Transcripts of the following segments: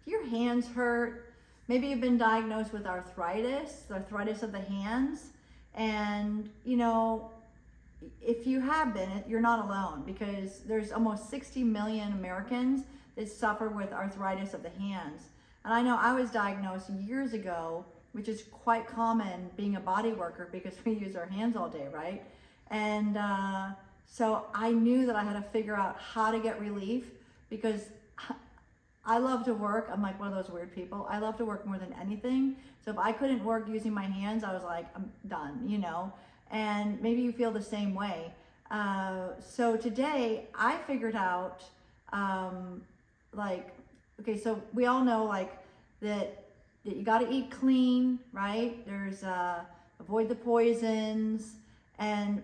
Do your hands hurt? Maybe you've been diagnosed with arthritis of the hands. And, you know, if you have been, you're not alone, because there's almost 60 million Americans that suffer with arthritis of the hands. And I know I was diagnosed years ago, which is quite common being a body worker because we use our hands all day, right? And so I knew that I had to figure out how to get relief, because I love to work. I'm like one of those weird people. I love to work more than anything. So if I couldn't work using my hands, I was like, I'm done, you know? And maybe you feel the same way. So today I figured out, okay, so we all know like that you got to eat clean, right? There's avoid the poisons, and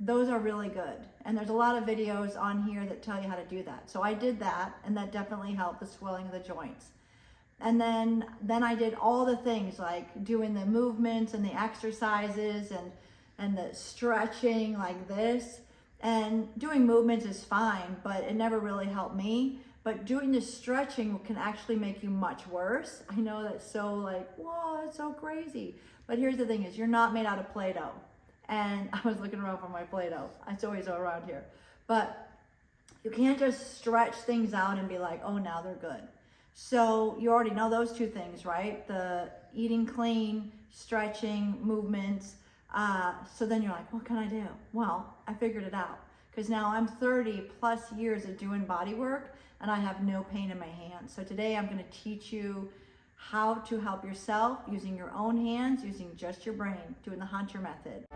those are really good. And there's a lot of videos on here that tell you how to do that. So I did that, and that definitely helped the swelling of the joints. And then I did all the things like doing the movements and the exercises and the stretching like this. And doing movements is fine, but it never really helped me. But doing the stretching can actually make you much worse. I know that's so like, whoa, it's so crazy. But here's the thing is, you're not made out of Play-Doh. And I was looking around for my Play-Doh. It's always around here. But you can't just stretch things out and be like, oh, now they're good. So you already know those two things, right? The eating clean, stretching, movements. So then you're like, what can I do? Well, I figured it out, because now I'm 30 plus years of doing body work and I have no pain in my hands. So today I'm going to teach you how to help yourself using your own hands, using just your brain, doing the Hunter method.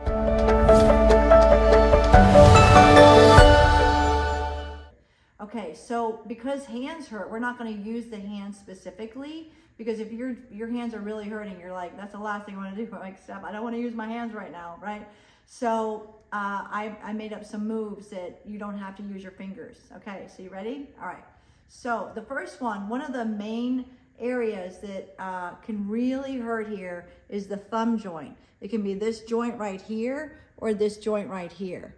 Okay, so because hands hurt, we're not going to use the hands specifically, because if your hands are really hurting, you're like, that's the last thing I want to do. Like, Steph, I don't want to use my hands right now, right? So I made up some moves that you don't have to use your fingers. Okay, so you ready? All right. So the first one of the main areas that can really hurt here is the thumb joint. It can be this joint right here or this joint right here.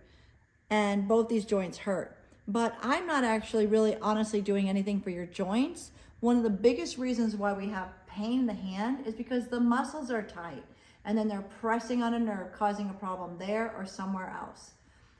And both these joints hurt. But I'm not actually really honestly doing anything for your joints. One of the biggest reasons why we have pain in the hand is because the muscles are tight, and then they're pressing on a nerve, causing a problem there or somewhere else.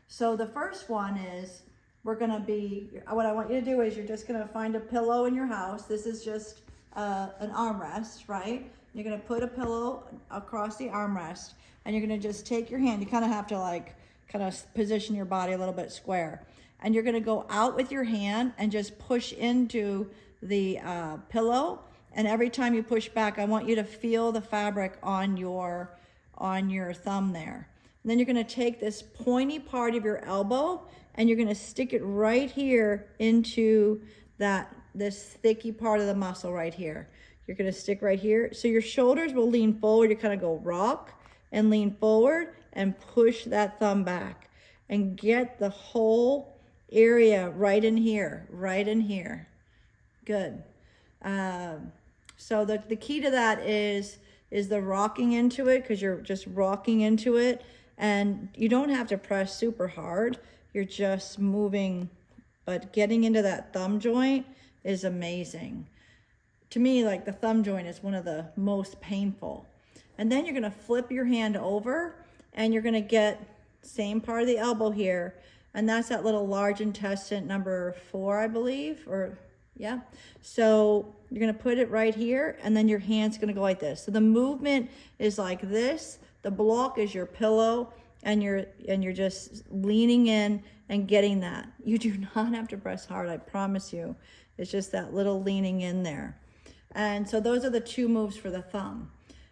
So the first one is, what I want you to do is you're just gonna find a pillow in your house. This is just an armrest, right? You're gonna put a pillow across the armrest, and you're gonna just take your hand. You kind of have to like kind of position your body a little bit square. And you're gonna go out with your hand and just push into the pillow. And every time you push back, I want you to feel the fabric on your thumb there. And then you're gonna take this pointy part of your elbow and you're gonna stick it right here into this thicky part of the muscle right here. You're gonna stick right here. So your shoulders will lean forward. You kind of go rock and lean forward and push that thumb back and get the whole area right in here, right in here. Good. So the key to that is the rocking into it, because you're just rocking into it, and you don't have to press super hard. You're just moving, but getting into that thumb joint is amazing. To me, like the thumb joint is one of the most painful. And then you're gonna flip your hand over and you're gonna get same part of the elbow here, and that's that little large intestine number 4, I believe, or yeah. So you're gonna put it right here, and then your hand's gonna go like this. So the movement is like this. The block is your pillow, and you're just leaning in and getting that. You do not have to press hard, I promise you. It's just that little leaning in there. And so those are the 2 moves for the thumb.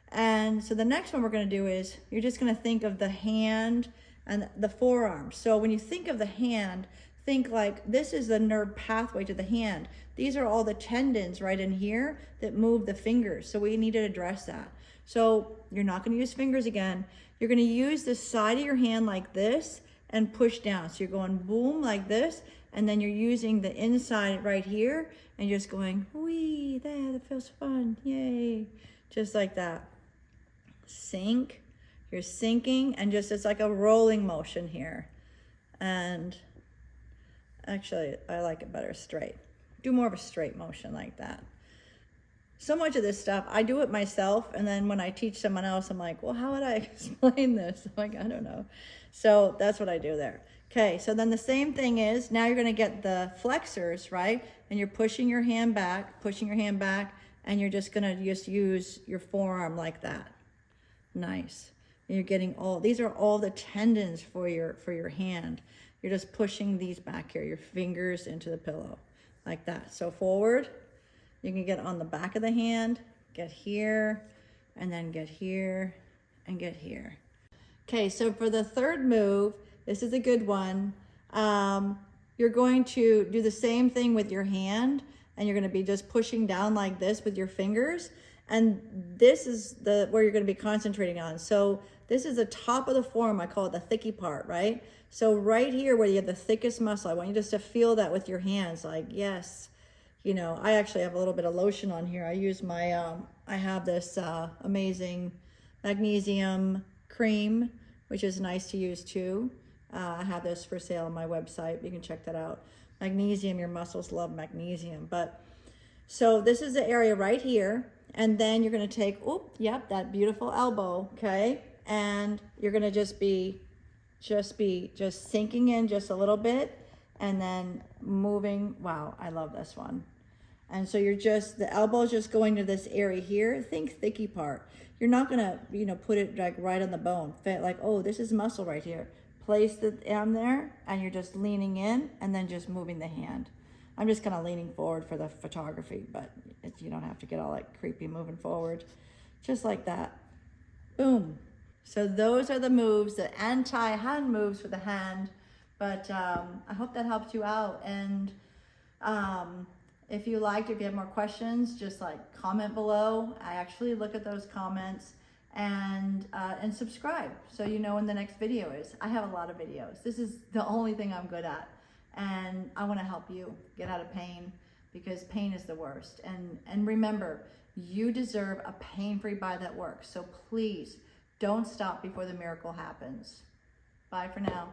And so the next one we're gonna do is, you're just gonna think of the hand and the forearm. So when you think of the hand, think like this is the nerve pathway to the hand. These are all the tendons right in here that move the fingers. So we need to address that. So you're not gonna use fingers again. You're gonna use the side of your hand like this and push down. So you're going boom like this, and then you're using the inside right here and just going, wee, that feels fun, yay. Just like that. Sink. You're sinking, and just it's like a rolling motion here. And actually, I like it better straight. Do more of a straight motion like that. so much of this stuff, I do it myself. And then when I teach someone else, I'm like, well, how would I explain this? I'm like, I don't know. So that's what I do there. Okay, so then the same thing is, now you're gonna get the flexors, right? And you're pushing your hand back, and you're just gonna just use your forearm like that. Nice. And you're getting all, these are all the tendons for your hand. You're just pushing these back here, your fingers into the pillow, like that. So forward, you can get on the back of the hand, get here, and then get here, and get here. Okay, so for the third move, this is a good one. You're going to do the same thing with your hand, and you're gonna be just pushing down like this with your fingers. And this is where you're gonna be concentrating on. So this is the top of the forearm, I call it the thicky part, right? So right here where you have the thickest muscle, I want you just to feel that with your hands, like, yes. You know, I actually have a little bit of lotion on here. I use my, I have this amazing magnesium cream, which is nice to use too. I have this for sale on my website. You can check that out. Magnesium, your muscles love magnesium. But so this is the area right here. And then you're gonna take, that beautiful elbow, okay? And you're gonna just sinking in just a little bit and then moving. Wow, I love this one. And so you're just, the elbow is just going to this area here. Think thicky part. You're not gonna, put it like right on the bone. Like, oh, this is muscle right here. Place the arm there, and you're just leaning in, and then just moving the hand. I'm just kind of leaning forward for the photography, but you don't have to get all like creepy moving forward. Just like that. Boom. So those are the moves, the anti-hand moves for the hand. But I hope that helped you out. And if you have more questions, just like comment below. I actually look at those comments, and subscribe so you know when the next video is. I have a lot of videos. This is the only thing I'm good at, and I want to help you get out of pain, because pain is the worst. And remember, you deserve a pain-free body that works. So please don't stop before the miracle happens. Bye for now.